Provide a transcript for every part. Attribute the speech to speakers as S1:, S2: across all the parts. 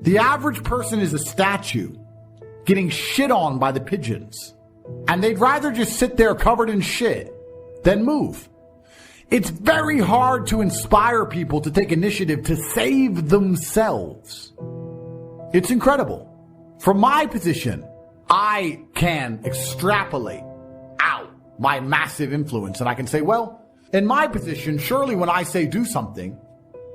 S1: The average person is a statue getting shit on by the pigeons. And they'd rather just sit there covered in shit than move. It's very hard to inspire people to take initiative to save themselves. It's incredible. From my position, I can extrapolate out my massive influence. And I can say, well, in my position, surely when I say do something,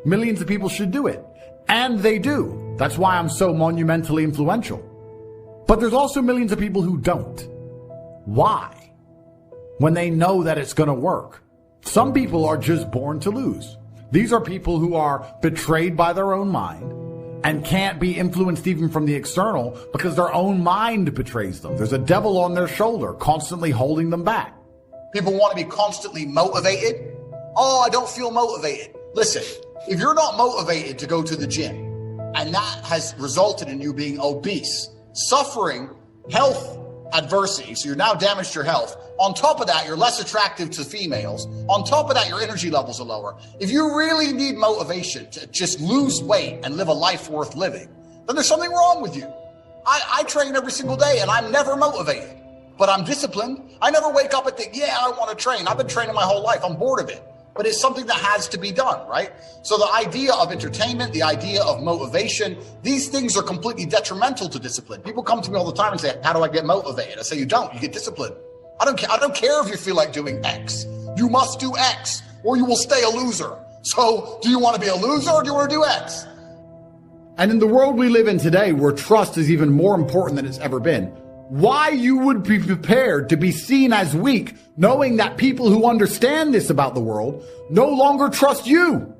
S1: millions of people should do it. And they do. That's why I'm so monumentally influential. But there's also millions of people who don't. Why? When they know that it's going to work. Some people are just born to lose. These are people who are betrayed by their own mind and can't be influenced even from the external because their own mind betrays them. There's a devil on their shoulder constantly holding them back.
S2: People want to be constantly motivated. Oh, I don't feel motivated. Listen, if you're not motivated to go to the gym and that has resulted in you being obese, suffering health adversity, so you're now damaged your health. On top of that, you're less attractive to females. On top of that, your energy levels are lower. If you really need motivation to just lose weight and live a life worth living, then there's something wrong with you. I train every single day and I'm never motivated, but I'm disciplined. I never wake up and think, yeah, I want to train. I've been training my whole life. I'm bored of it. But it's something that has to be done, right? So the idea of entertainment, the idea of motivation, these things are completely detrimental to discipline. People come to me all the time and say, how do I get motivated? I say, you don't, you get disciplined. I don't care if you feel like doing X. You must do X or you will stay a loser. So do you want to be a loser or do you want to do X?
S1: And in the world we live in today, where trust is even more important than it's ever been, why you would be prepared to be seen as weak, knowing that people who understand this about the world no longer trust you.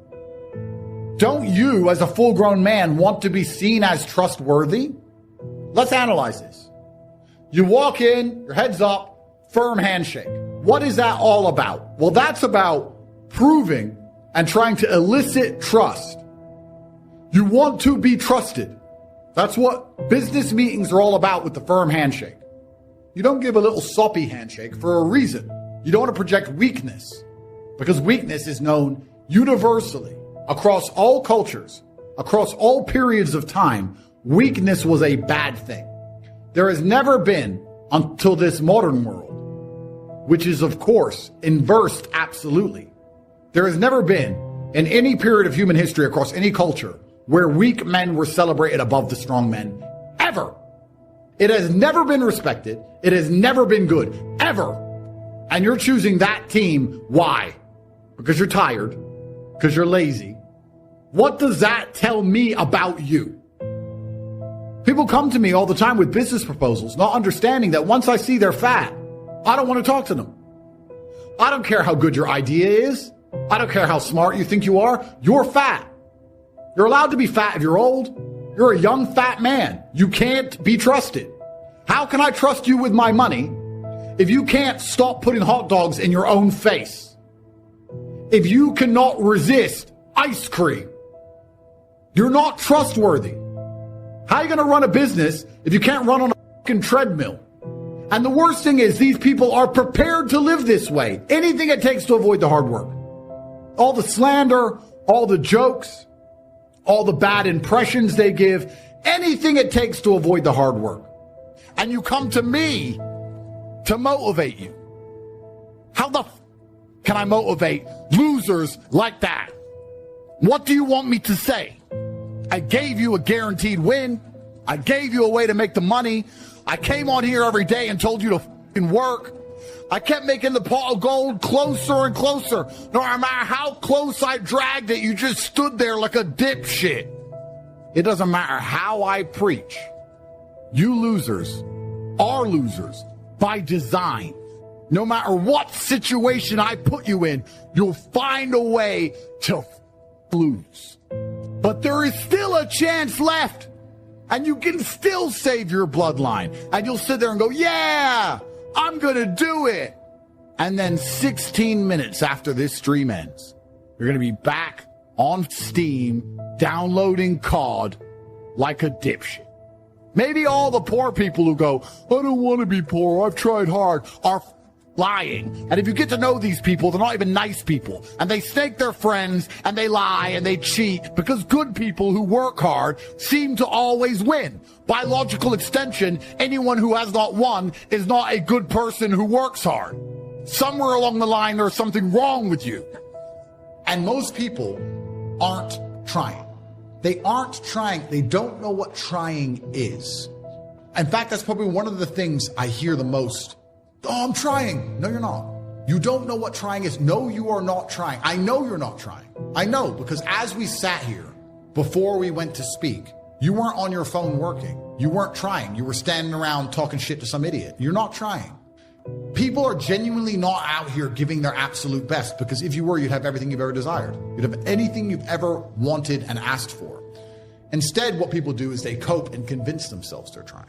S1: Don't you, as a full-grown man, want to be seen as trustworthy? Let's analyze this. You walk in, your head's up, firm handshake. What is that all about? Well, that's about proving and trying to elicit trust. You want to be trusted. That's what business meetings are all about with the firm handshake. You don't give a little soppy handshake for a reason. You don't want to project weakness, because weakness is known universally across all cultures, across all periods of time. Weakness was a bad thing. There has never been, until this modern world, which is of course inversed absolutely, there has never been in any period of human history across any culture where weak men were celebrated above the strong men, ever. It has never been respected. It has never been good, ever. And you're choosing that team. Why? Because you're tired, because you're lazy. What does that tell me about you? People come to me all the time with business proposals, not understanding that once I see they're fat, I don't want to talk to them. I don't care how good your idea is. I don't care how smart you think you are. You're fat. You're allowed to be fat if you're old. You're a young fat man. You can't be trusted. How can I trust you with my money if you can't stop putting hot dogs in your own face? If you cannot resist ice cream, you're not trustworthy. How are you going to run a business if you can't run on a fucking treadmill? And the worst thing is, these people are prepared to live this way. Anything it takes to avoid the hard work. All the slander, all the jokes, all the bad impressions they give, anything it takes to avoid the hard work. And you come to me to motivate you. How the can I motivate losers like that? What do you want me to say? I gave you a guaranteed win. I gave you a way to make the money. I came on here every day and told you to fucking work. I kept making the pot of gold closer and closer. No matter how close I dragged it, you just stood there like a dipshit. It doesn't matter how I preach. You losers are losers by design. No matter what situation I put you in, you'll find a way to lose. But there is still a chance left. And you can still save your bloodline. And you'll sit there and go, yeah, I'm going to do it. And then 16 minutes after this stream ends, you're going to be back on Steam, downloading COD like a dipshit. Maybe all the poor people who go, I don't want to be poor, I've tried hard, are lying. And if you get to know these people, they're not even nice people. And they snake their friends, and they lie, and they cheat, because good people who work hard seem to always win. By logical extension, anyone who has not won is not a good person who works hard. Somewhere along the line, there's something wrong with you. And most people aren't trying. They aren't trying. They don't know what trying is. In fact, that's probably one of the things I hear the most. Oh, I'm trying. No, you're not. You don't know what trying is. No, you are not trying. I know you're not trying. I know, because as we sat here before we went to speak, you weren't on your phone working. You weren't trying. You were standing around talking shit to some idiot. You're not trying. People are genuinely not out here giving their absolute best, because if you were, you'd have everything you've ever desired. You'd have anything you've ever wanted and asked for. Instead, what people do is they cope and convince themselves they're trying.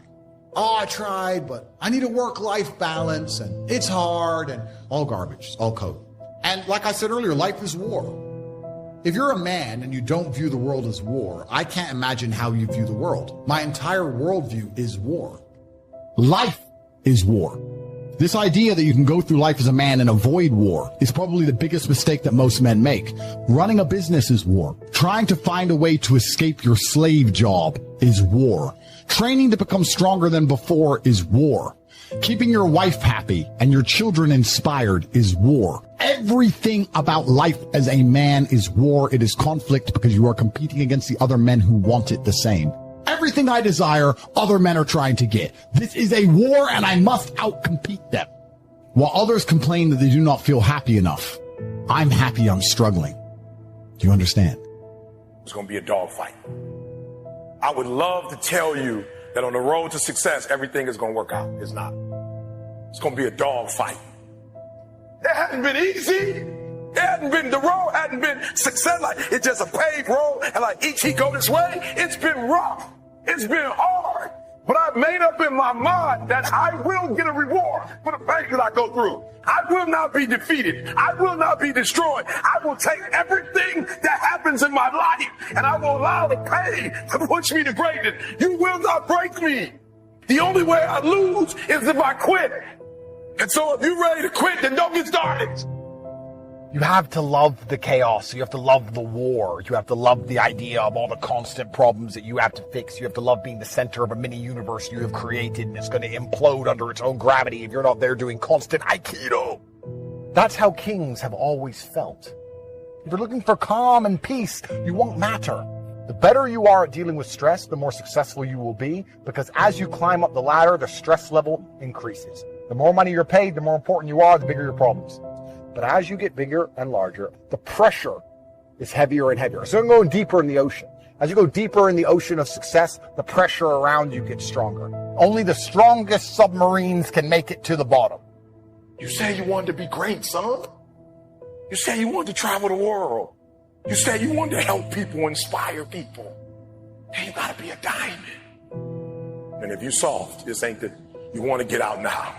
S1: Oh, I tried, but I need a work-life balance, and it's hard, and all garbage, all cope. And like I said earlier, life is war. If you're a man and you don't view the world as war, I can't imagine how you view the world. My entire worldview is war. Life is war. This idea that you can go through life as a man and avoid war is probably the biggest mistake that most men make. Running a business is war. Trying to find a way to escape your slave job is war. Training to become stronger than before is war. Keeping your wife happy and your children inspired is war. Everything about life as a man is war. It is conflict, because you are competing against the other men who want it the same. Everything I desire, other men are trying to get. This is a war, and I must outcompete them. While others complain that they do not feel happy enough, I'm happy I'm struggling. Do you understand?
S3: It's going to be a dogfight. I would love to tell you that on the road to success, everything is going to work out. It's not. It's going to be a dogfight. It hasn't been easy. The road hadn't been success. Like, it's just a paved road, and like each he go this way, it's been rough. It's been hard. But I've made up in my mind that I will get a reward for the pain that I go through. I will not be defeated. I will not be destroyed. I will take everything that happens in my life, and I will allow the pain to push me to greatness. You will not break me. The only way I lose is if I quit. And so if you're ready to quit, then don't get started.
S4: You have to love the chaos. You have to love the war. You have to love the idea of all the constant problems that you have to fix. You have to love being the center of a mini universe you have created, and it's going to implode under its own gravity if you're not there doing constant Aikido. That's how kings have always felt. If you're looking for calm and peace, you won't matter. The better you are at dealing with stress, the more successful you will be, because as you climb up the ladder, the stress level increases. The more money you're paid, the more important you are, the bigger your problems. But as you get bigger and larger, the pressure is heavier and heavier. So you're going deeper in the ocean. As you go deeper in the ocean of success, the pressure around you gets stronger. Only the strongest submarines can make it to the bottom.
S3: You say you wanted to be great, son. You say you wanted to travel the world. You say you wanted to help people, inspire people. Then you gotta be a diamond. And if you're soft, this ain't the, you want to get out now.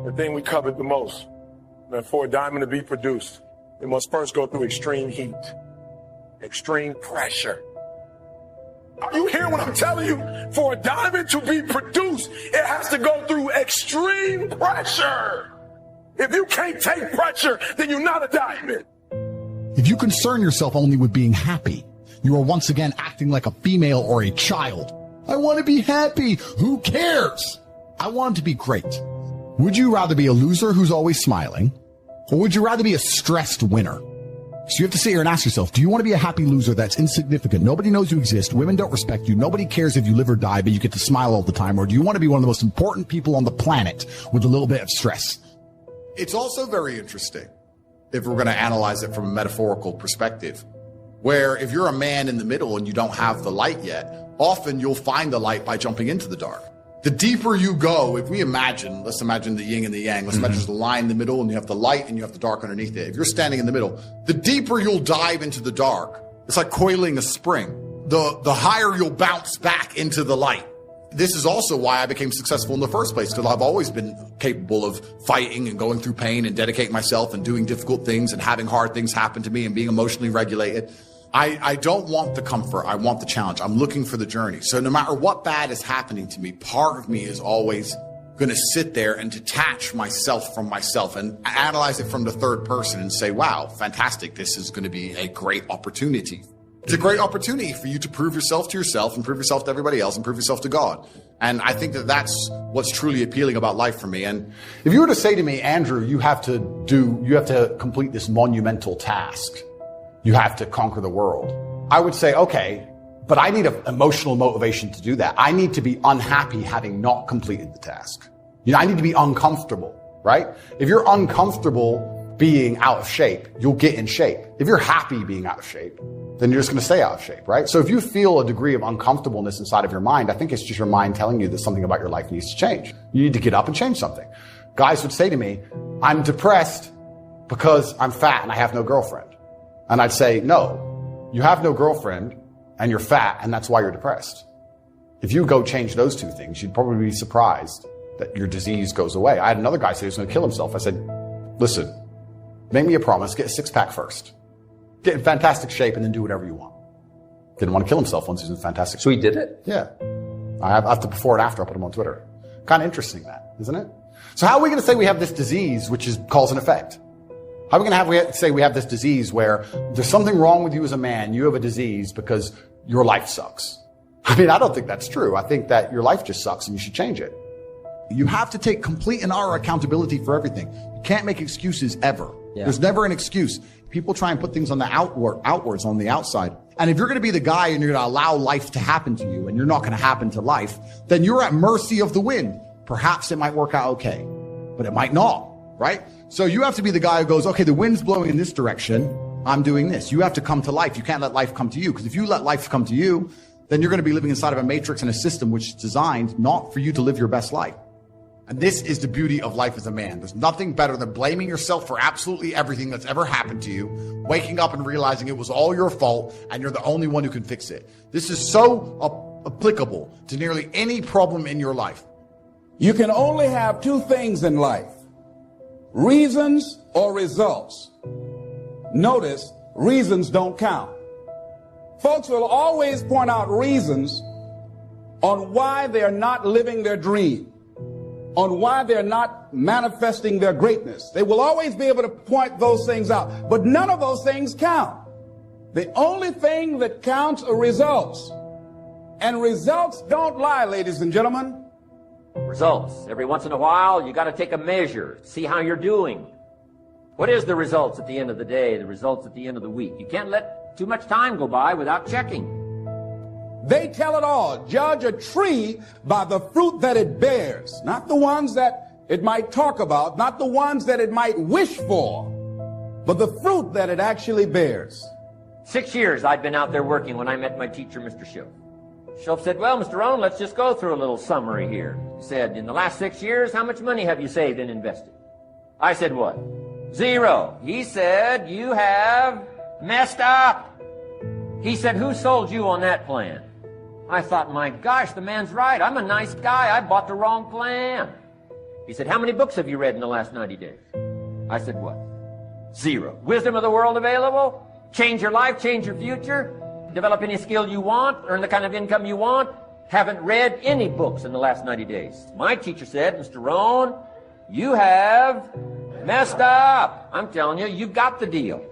S3: The thing we covered the most, and for a diamond to be produced, it must first go through extreme heat, extreme pressure. Are you hearing what I'm telling you? For a diamond to be produced, it has to go through extreme pressure. If you can't take pressure, then you're not a diamond.
S1: If you concern yourself only with being happy, you are once again acting like a female or a child. I want to be happy. Who cares? I want to be great. Would you rather be a loser who's always smiling, or would you rather be a stressed winner? So you have to sit here and ask yourself, do you want to be a happy loser that's insignificant? Nobody knows you exist. Women don't respect you. Nobody cares if you live or die, but you get to smile all the time. Or do you want to be one of the most important people on the planet with a little bit of stress? It's also very interesting, if we're going to analyze it from a metaphorical perspective, where if you're a man in the middle and you don't have the light yet, often you'll find the light by jumping into the dark. The deeper you go, if we imagine, let's imagine the yin and the yang, let's imagine there's a line in the middle and you have the light and you have the dark underneath it. If you're standing in the middle, the deeper you'll dive into the dark, it's like coiling a spring. The higher you'll bounce back into the light. This is also why I became successful in the first place, because I've always been capable of fighting and going through pain and dedicating myself and doing difficult things and having hard things happen to me and being emotionally regulated. I don't want the comfort. I want the challenge. I'm looking for the journey. So no matter what bad is happening to me, part of me is always
S2: going to sit there and detach myself from myself and analyze it from the third person and say, wow, fantastic. This is going to be a great opportunity. It's a great opportunity for you to prove yourself to yourself and prove yourself to everybody else and prove yourself to God. And I think that that's what's truly appealing about life for me. And
S1: if you were to say to me, Andrew, you have to complete this monumental task. You have to conquer the world. I would say, okay, but I need an emotional motivation to do that. I need to be unhappy having not completed the task. I need to be uncomfortable, right? If you're uncomfortable being out of shape, you'll get in shape. If you're happy being out of shape, then you're just going to stay out of shape, right? So if you feel a degree of uncomfortableness inside of your mind, I think it's just your mind telling you that something about your life needs to change. You need to get up and change something. Guys would say to me, I'm depressed because I'm fat and I have no girlfriend. And I'd say, no, you have no girlfriend and you're fat, and that's why you're depressed. If you go change those two things, you'd probably be surprised that your disease goes away. I had another guy say he was going to kill himself. I said, listen, make me a promise, get a six-pack first. Get in fantastic shape and then do whatever you want. Didn't want to kill himself once he was in fantastic shape.
S5: So he did it?
S1: Yeah. I have the before and after. I'll put him on Twitter. Kind of interesting that, isn't it? So how are we going to say we have this disease, which is cause and effect? How are we going to say we have this disease where there's something wrong with you as a man, you have a disease because your life sucks? I mean, I don't think that's true. I think that your life just sucks and you should change it.
S2: you have to take complete and utter accountability for everything. You can't make excuses ever.
S5: Yeah.
S2: There's never an excuse. People try and put things on the outwards on the outside. And if you're going to be the guy and you're going to allow life to happen to you and you're not going to happen to life, then you're at mercy of the wind. Perhaps it might work out okay, but it might not, right? So you have to be the guy who goes, okay, the wind's blowing in this direction. I'm doing this. You have to come to life. You can't let life come to you, because if you let life come to you, then you're going to be living inside of a matrix and a system which is designed not for you to live your best life. And this is the beauty of life as a man. There's nothing better than blaming yourself for absolutely everything that's ever happened to you, waking up and realizing it was all your fault and you're the only one who can fix it. This is so applicable to nearly any problem in your life.
S6: You can only have two things in life: reasons or results. Notice, reasons don't count. Folks will always point out reasons on why they're not living their dream, on why they're not manifesting their greatness. They will always be able to point those things out, but none of those things count. The only thing that counts are results. And results don't lie, ladies and gentlemen.
S5: Results. Every once in a while, you got to take a measure, see how you're doing. What is the results at the end of the day, the results at the end of the week? You can't let too much time go by without checking.
S6: They tell it all. Judge a tree by the fruit that it bears, not the ones that it might talk about, not the ones that it might wish for, but the fruit that it actually bears.
S5: 6 years I'd been out there working when I met my teacher, Mr. Schiff. Schiff said, well, Mr. Rohn, let's just go through a little summary here. He said, in the last 6 years, how much money have you saved and invested? I said, what? 0. He said, you have messed up. He said, who sold you on that plan? I thought, my gosh, the man's right. I'm a nice guy. I bought the wrong plan. He said, how many books have you read in the last 90 days? I said, what? 0. Wisdom of the world available? Change your life, change your future? Develop any skill you want? Earn the kind of income you want? Haven't read any books in the last 90 days. My teacher said, Mr. Rohn, you have messed up. I'm telling you, you got the deal.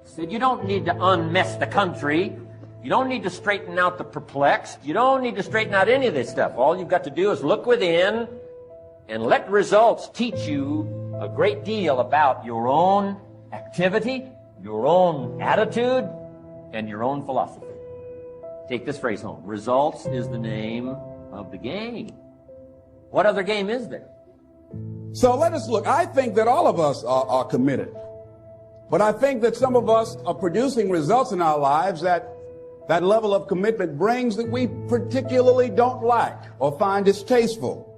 S5: He said, you don't need to unmess the country. You don't need to straighten out the perplexed. You don't need to straighten out any of this stuff. All you've got to do is look within and let results teach you a great deal about your own activity, your own attitude, and your own philosophy. Take this phrase home. Results is the name of the game. What other game is there?
S6: So let us look. I think that all of us are committed. But I think that some of us are producing results in our lives that level of commitment brings that we particularly don't like or find distasteful.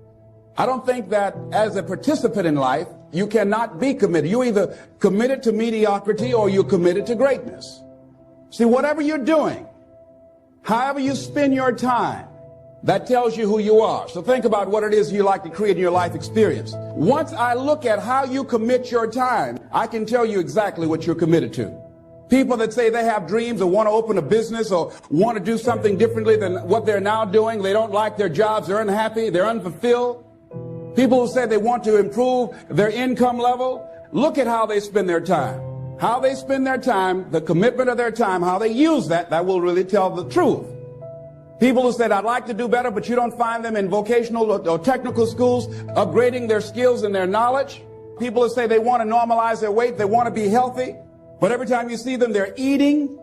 S6: I don't think that as a participant in life, you cannot be committed. You're either committed to mediocrity or you're committed to greatness. See, whatever you're doing, however you spend your time, that tells you who you are. So think about what it is you like to create in your life experience. Once I look at how you commit your time, I can tell you exactly what you're committed to. People that say they have dreams or want to open a business or want to do something differently than what they're now doing, they don't like their jobs, they're unhappy, they're unfulfilled. People who say they want to improve their income level, look at how they spend their time. How they spend their time, the commitment of their time, how they use that will really tell the truth. People who said, I'd like to do better, but you don't find them in vocational or technical schools upgrading their skills and their knowledge. People who say they want to normalize their weight, they want to be healthy, but every time you see them, they're eating.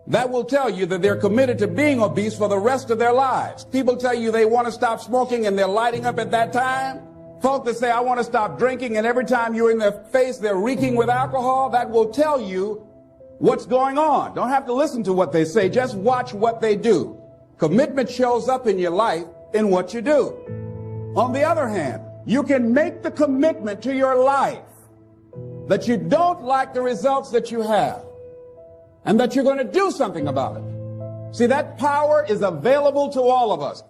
S6: That will tell you that they're committed to being obese for the rest of their lives. People tell you they want to stop smoking and they're lighting up at that time. Folk that say, I want to stop drinking, and every time you're in their face, they're reeking with alcohol. That will tell you what's going on. Don't have to listen to what they say. Just watch what they do. Commitment shows up in your life in what you do. On the other hand, you can make the commitment to your life that you don't like the results that you have and that you're going to do something about it. See, that power is available to all of us.